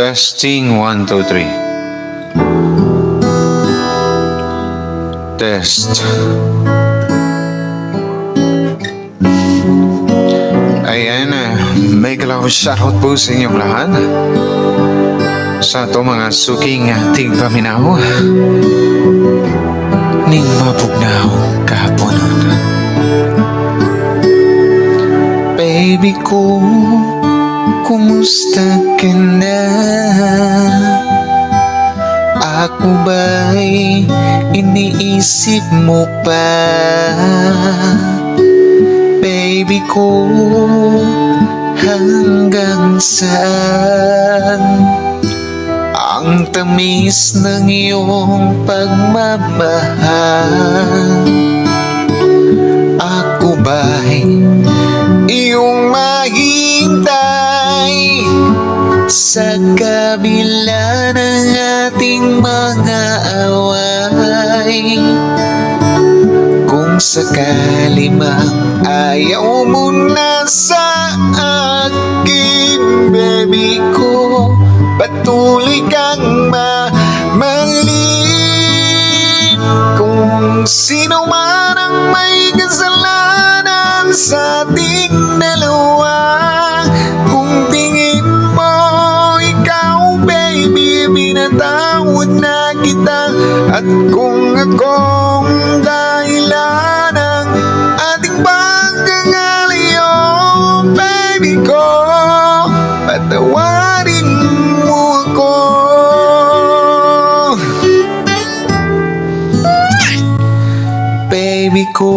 Testing 1, 2, 3. Test. Ayan, may kalawang shoutout po sa inyong lahat. Sa ito mga suking tigpaminaw. Ning mapugnaw kahapon. Baby ko, kumusta ka na? Ako ba'y iniisip mo pa? Baby ko, hanggang saan ang tamis ng iyong pagmamahal? Ako ba'y iyong mahintay sa kabila ng ating mga away? Kung sakali mang ayaw mo na sa akin, baby ko, patuloy kang mamahalin. Kung sino man ang may kasalanan sa ating dalawa, kung tingin mo ikaw, baby, binatawad na kita. At kung akong dahilan ng ating pagkakalayo, baby ko, patawarin mo ako. Baby ko,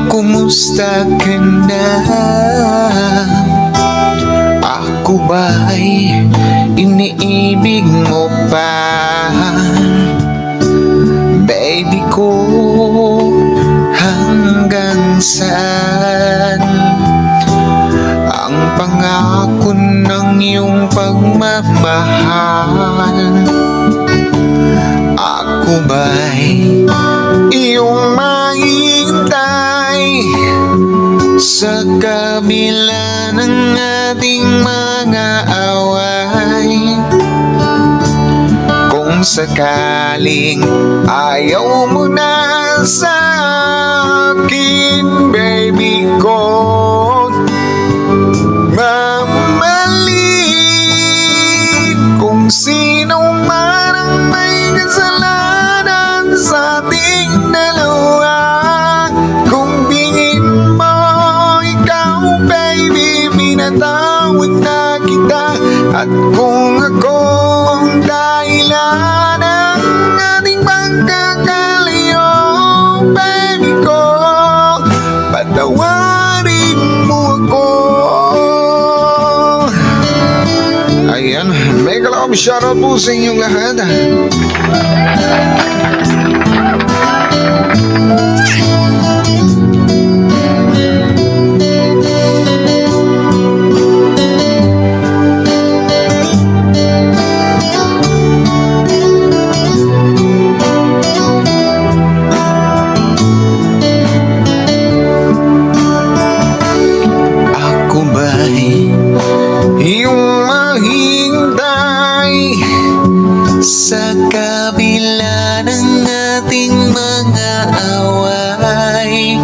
kumusta ka na? Ako ba'y iniibig mo pa? Baby ko, hanggang saan ang pangako ng iyong pagmamahal? Ako ba'y iyong mahintay sa kabila ng ating mga away? Kung sakaling ayaw mo na sa akin, baby ko, mamahalin. Kung sino man ang may kasalanan sa ating dalawa, kung tingin mo ikaw, baby, binatawad na kita. At kung akong dahilan ng ating pagkakalayo, baby ko, patawarin mo ako. Ayan, mega love shoutout po sa inyong lahat. Ako ba'y iyong mahintay sa kabila ng ating mga away?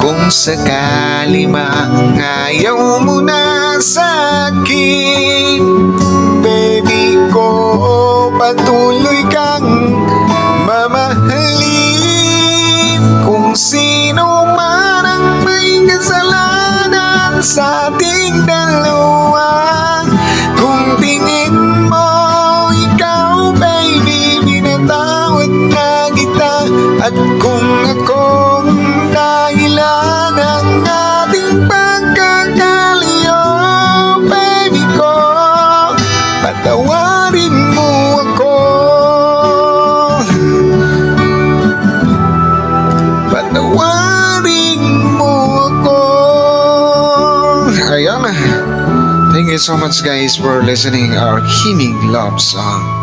Kung sakali mang ayaw mo na sa akin, baby ko, patuloy kang mamahalin. Kung sino man ang may kasalanan sa ating dalawa, kung tingin mo ikaw, baby, binatawad na kita. At kung akong dahilan ng ating pagkakalayo, baby ko, patawarin mo ako. Patawarin mo ako. Ayan. Thank you so much guys for listening our Himig Love Song.